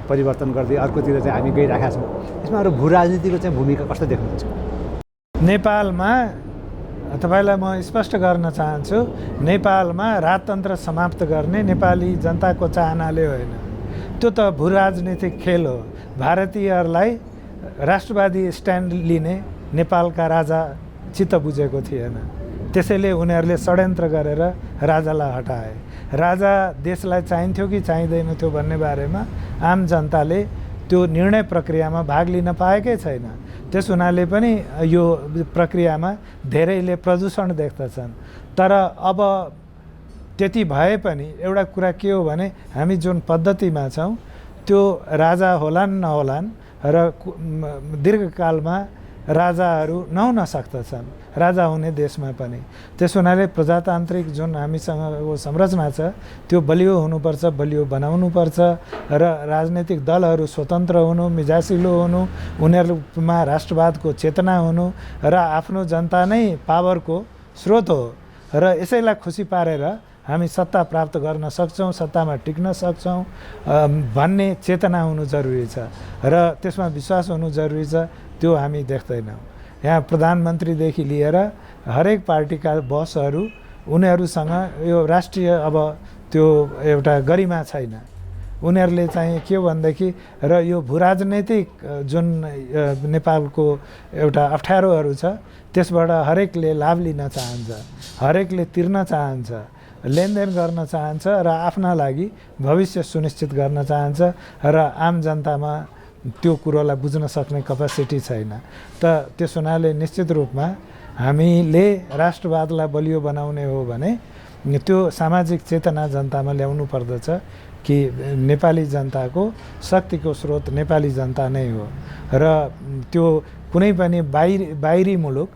परिवर्तन गर्दै अर्कोतिर चाहिँ हामी गइरहेका छौँ। यसमा हाम्रो भू राजनीतिको चाहिँ भूमिका कस्तो देख्नुहुन्छ? नेपालमा तपाईलाई म स्पष्ट गर्न चाहन्छु, नेपालमा राजतन्त्र समाप्त गर्ने नेपाली जनताको चाहनाले होइन, त्यो त भू राजनीतिक खेल हो। भारतीयहरूलाई राष्ट्रवादी स्ट्यान्ड लिने नेपालका राजा चित्त बुझेको थिएन, त्यसैले उनीहरूले षड्यन्त्र गरेर राजालाई हटाए। राजा देशलाई चाहिन्थ्यो कि चाहिँदैन थियो भन्ने बारेमा आम जनताले त्यो निर्णय प्रक्रियामा भाग लिन पाएकै छैन। त्यस हुनाले पनि यो प्रक्रियामा धेरैले प्रदूषण देख्दछन्। तर अब त्यति भए पनि एउटा कुरा के हो भने हामी जुन पद्धतिमा छौँ त्यो राजा होलान् नहोलान् र दीर्घकालमा राजाहरू नहुन सक्दछन्, राजा हुने देशमा पनि। त्यस हुनाले प्रजातान्त्रिक जुन हामीसँगको संरचना छ त्यो बलियो हुनुपर्छ, बलियो बनाउनुपर्छ र राजनैतिक दलहरू स्वतन्त्र हुनु, मिजासिलो हुनु, उनीहरूमा राष्ट्रवादको चेतना हुनु र आफ्नो जनता नै पावरको स्रोत हो र यसैलाई खुसी पारेर हामी सत्ता प्राप्त गर्न सक्छौँ, सत्तामा टिक्न सक्छौँ भन्ने चेतना हुनु जरुरी छ र त्यसमा विश्वास हुनु जरुरी छ। त्यो हामी देख्दैनौँ। यहाँ प्रधानमन्त्रीदेखि लिएर हरेक पार्टीका बसहरू उनीहरूसँग यो राष्ट्रिय अब त्यो एउटा गरिमा छैन। उनीहरूले चाहिँ के भनेदेखि र यो भूराजनैतिक जुन नेपालको एउटा अप्ठ्यारोहरू छ त्यसबाट हरेकले लाभ लिन चाहन्छ, हरेकले तिर्न चाहन्छ, लेनदेन गर्न चाहन्छ र आफ्ना लागि भविष्य सुनिश्चित गर्न चाहन्छ र आम जनतामा त्यो कुरोलाई बुझ्न सक्ने क्यापासिटी छैन। त त्यस हुनाले निश्चित रूपमा हामीले राष्ट्रवादलाई बलियो बनाउने हो भने त्यो सामाजिक चेतना जनतामा ल्याउनु पर्दछ कि नेपाली जनताको शक्तिको स्रोत नेपाली जनता नै हो र त्यो कुनै पनि बाहिरी मुलुक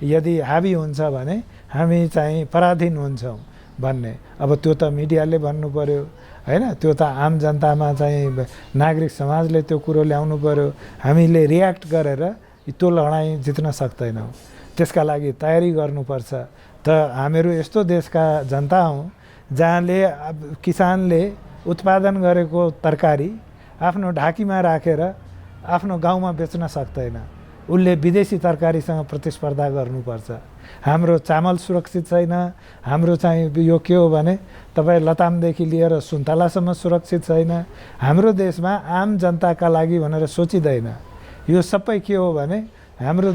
यदि हावी हुन्छ भने हामी चाहिँ पराधीन हुन्छौँ भन्ने। अब त्यो त मिडियाले भन्नु पर्यो हैन, त्यो त आम जनतामा चाहिँ नागरिक समाजले त्यो कुरो ल्याउनु पर्यो। हामीले रियाक्ट गरेर त्यो लडाइँ जित्न सक्दैनौँ, त्यसका लागि तयारी गर्नुपर्छ। त हामीहरू यस्तो देशका जनता हौँ जहाँले किसानले उत्पादन गरेको तरकारी आफ्नो ढाकीमा राखेर आफ्नो गाउँमा बेच्न सक्दैन, उसले विदेशी तरकारीसँग प्रतिस्पर्धा गर्नुपर्छ। हाम्रो चामल सुरक्षित छैन, हाम्रो चाहिँ यो के हो भने तपाईँ लतामदेखि लिएर सुन्तलासम्म सुरक्षित छैन। हाम्रो देशमा आम जनताका लागि भनेर सोचिँदैन। यो सबै के हो भने हाम्रो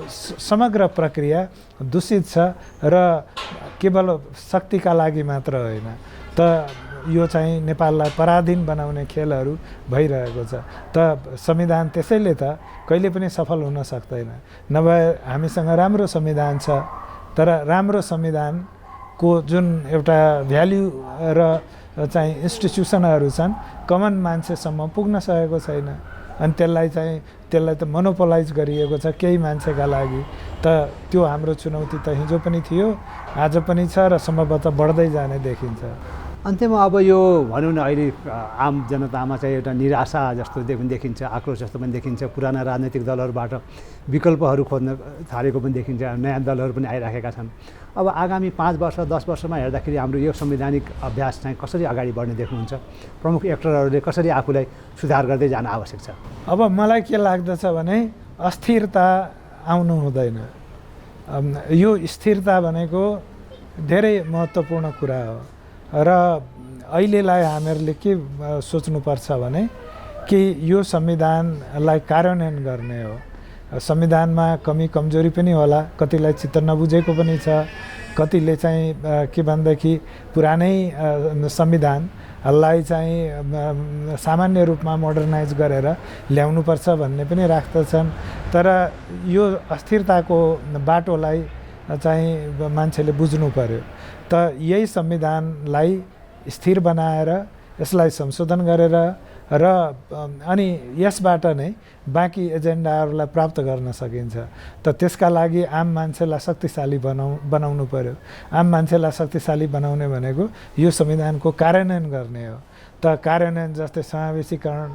समग्र प्रक्रिया दूषित छ र केवल शक्तिका लागि मात्र होइन। त यो चाहिँ नेपाललाई पराधीन बनाउने खेलहरू भइरहेको छ। त संविधान त्यसैले त कहिले पनि सफल हुन सक्दैन। नभए हामीसँग राम्रो संविधान छ तर राम्रो संविधानको जुन एउटा भ्याल्यु र चाहिँ इन्स्टिट्युसनहरू छन् कमन मान्छेसम्म पुग्न सकेको छैन। अनि त्यसलाई त मोनोपोलाइज गरिएको छ केही मान्छेका लागि। त त्यो हाम्रो चुनौती त हिजो पनि थियो, आज पनि छ र सम्भवतः बढ्दै जाने देखिन्छ। अन्त्यमा अब यो भनौँ न अहिले आम जनतामा चाहिँ एउटा निराशा जस्तो देखिन्छ, आक्रोश जस्तो पनि देखिन्छ। पुराना राजनैतिक दलहरूबाट विकल्पहरू खोज्न थालेको पनि देखिन्छ, नयाँ दलहरू पनि आइराखेका छन्। अब आगामी 5 वर्ष 10 वर्षमा हेर्दाखेरि हाम्रो यो संवैधानिक अभ्यास चाहिँ कसरी अगाडि बढ्ने देख्नुहुन्छ? प्रमुख एक्टरहरूले कसरी आफूलाई सुधार गर्दै जान आवश्यक छ? अब मलाई के लाग्दछ भने अस्थिरता आउनु हुँदैन। यो स्थिरता भनेको धेरै महत्त्वपूर्ण कुरा हो र अहिलेलाई हामीहरूले के सोच्नुपर्छ भने कि यो संविधानलाई कार्यान्वयन गर्ने हो। संविधानमा कमी कमजोरी पनि होला, कतिलाई चित्त नबुझेको पनि छ, कतिले चाहिँ के भनेदेखि पुरानै संविधानलाई चाहिँ सामान्य रूपमा मोडर्नाइज गरेर ल्याउनुपर्छ भन्ने पनि राख्दछन्। तर यो अस्थिरताको बाटोलाई चाहिँ मान्छेले बुझ्नु पर्यो। त यही संविधानलाई स्थिर बनाएर यसलाई संशोधन गरेर र अनि यसबाट नै बाँकी एजेन्डाहरूलाई प्राप्त गर्न सकिन्छ। त त्यसका लागि आम मान्छेलाई शक्तिशाली बनाउनु पर्यो। आम मान्छेलाई शक्तिशाली बनाउने भनेको यो संविधानको कार्यान्वयन गर्ने हो। त कार्यान्वयन जस्तै समावेशीकरण,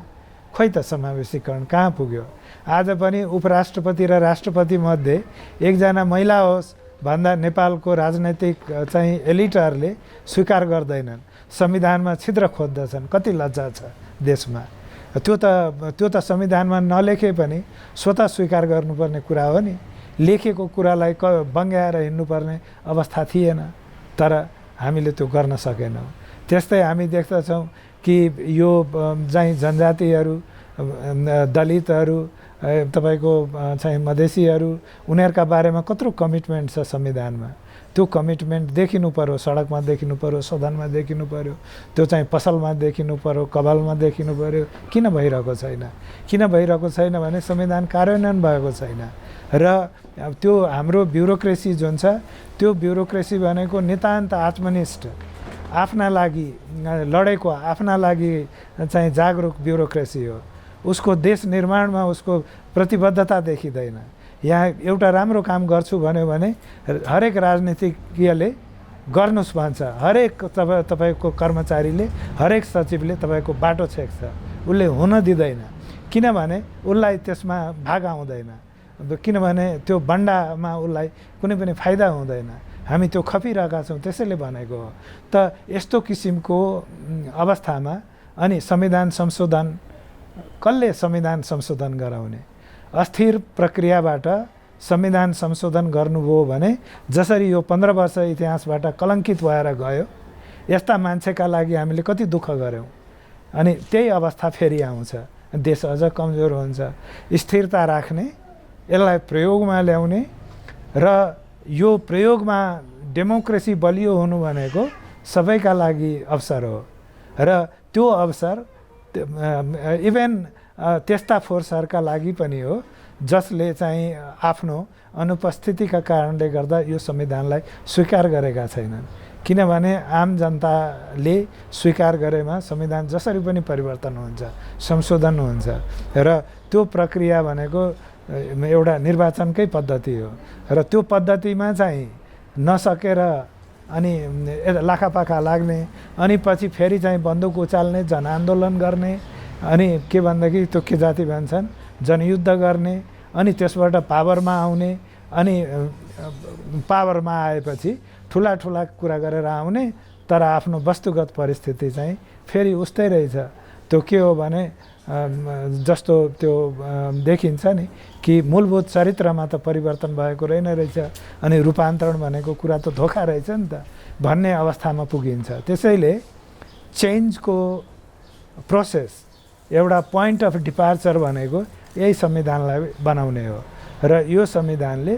खोइ त समावेशीकरण कहाँ पुग्यो? आज पनि उपराष्ट्रपति र राष्ट्रपति मध्ये एकजना महिला होस् भन्दा नेपालको राजनैतिक चाहिँ एलिटहरूले स्वीकार गर्दैनन्, संविधानमा छिद्र खोज्दछन्। कति लज्जा छ देशमा। त्यो त संविधानमा नलेखे पनि स्वतः स्वीकार गर्नुपर्ने कुरा हो नि। लेखेको कुरालाई बङ्ग्याएर हिँड्नुपर्ने अवस्था थिएन, तर हामीले त्यो गर्न सकेनौँ। त्यस्तै हामी देख्दछौँ कि यो चाहिँ जनजातिहरू, दलितहरू, तपाईँको चाहिँ मधेसीहरू, उनीहरूका बारेमा कत्रो कमिटमेन्ट छ संविधानमा। त्यो कमिटमेन्ट देखिनु पर्यो, सडकमा देखिनु पर्यो, सदनमा देखिनु पर्यो, त्यो चाहिँ पसलमा देखिनु पर्यो, कपालमा देखिनु पर्यो। किन भइरहेको छैन? किन भइरहेको छैन भने संविधान कार्यान्वयन भएको छैन र त्यो हाम्रो ब्युरोक्रेसी जुन छ त्यो ब्युरोक्रेसी भनेको नितान्त आत्मनिष्ठ, आफ्ना लागि लडेको, आफ्ना लागि चाहिँ जागरुक ब्युरोक्रेसी हो। उसको देश निर्माणमा उसको प्रतिबद्धता देखिँदैन। यहाँ एउटा राम्रो काम गर्छु भन्यो भने हरेक राजनीतिज्ञले गर्नुहोस् भन्छ, हरेक तपाईँको कर्मचारीले, हरेक सचिवले तपाईँको बाटो छेक्छ, उसले हुन दिँदैन। किनभने उसलाई त्यसमा भाग आउँदैन, किनभने त्यो बन्डामा उसलाई कुनै पनि फाइदा हुँदैन। हामी त्यो खपिरहेका छौँ, त्यसैले भनेको हो। त यस्तो किसिमको अवस्थामा अनि संविधान संशोधन, कसले संविधान संशोधन गराउने? अस्थिर प्रक्रियाबाट संविधान संशोधन गर्नुभयो भने जसरी यो 15 वर्ष इतिहासबाट कलङ्कित भएर गयो, यस्ता मान्छेका लागि हामीले कति दुःख गऱ्यौँ। अनि त्यही अवस्था फेरि आउँछ, देश अझ कमजोर हुन्छ। स्थिरता राख्ने, यसलाई प्रयोगमा ल्याउने र यो प्रयोगमा डेमोक्रेसी बलियो हुनु भनेको सबैका लागि अवसर हो र त्यो अवसर इभेन त्यस्ता फोर्सहरूका लागि पनि हो जसले चाहिँ आफ्नो अनुपस्थितिका कारणले गर्दा यो संविधानलाई स्वीकार गरेका छैनन्। किनभने आम जनताले स्वीकार गरेमा संविधान जसरी पनि परिवर्तन हुन्छ, संशोधन हुन्छ र त्यो प्रक्रिया भनेको एउटा निर्वाचनकै पद्धति हो र त्यो पद्धतिमा चाहिँ नसकेर अनि लाखापाखा लाग्ने, अनि पछि फेरि चाहिँ बन्दुक उचाल्ने, जनआन्दोलन गर्ने, अनि के भन्दाखेरि त्यो के जाति भन्छन् जनयुद्ध गर्ने, अनि त्यसबाट पावरमा आउने, अनि पावरमा आएपछि ठुला ठुला कुरा गरेर आउने, तर आफ्नो वस्तुगत परिस्थिति चाहिँ फेरि उस्तै रहेछ। त्यो के हो भने जस्तो त्यो देखिन्छ नि कि मूलभूत चरित्रमा त परिवर्तन भएको रहेछ, अनि रूपान्तरण भनेको कुरा त धोका रहेछ नि त भन्ने अवस्थामा पुगिन्छ। त्यसैले चेन्जको प्रोसेस, एउटा पोइन्ट अफ डिपार्चर भनेको यही संविधानलाई बनाउने हो र यो संविधानले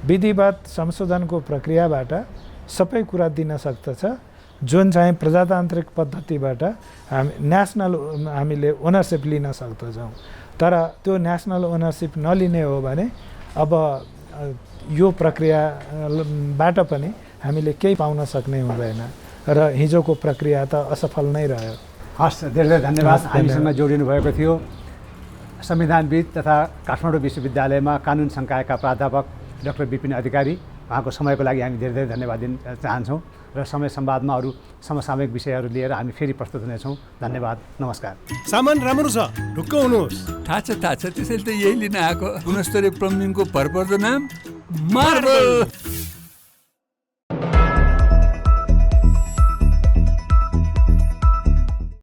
विधिवत संशोधनको प्रक्रियाबाट सबै कुरा दिन सक्दछ, जुन चाहिँ प्रजातान्त्रिक पद्धतिबाट हामीले ओनरसिप लिन सक्दछौँ। तर त्यो नेसनल ओनरसिप नलिने हो भने अब यो प्रक्रियाबाट पनि हामीले केही पाउन सक्ने हुँदैन र हिजोको प्रक्रिया त असफल नै रह्यो। हस्, धेरै धेरै धन्यवाद। हामीसँग जोडिनु भएको थियो संविधानविद तथा काठमाडौँ विश्वविद्यालयमा कानुन संकायका प्राध्यापक डाक्टर विपिन अधिकारी। उहाँको समयको लागि हामी धेरै धेरै धन्यवाद दिन चाहन्छौँ र समय संवादमा अरू समसामयिक विषयहरू लिएर हामी फेरि प्रस्तुत हुनेछौँ। धन्यवाद, नमस्कार। सामान राम्रो छ, ढुक्क हुनुहोस्। थाहा छ, त्यसैले त यही लिन आएको। गुणस्तरीय प्लम्बिङको भरपर्दो नाम मार्बल।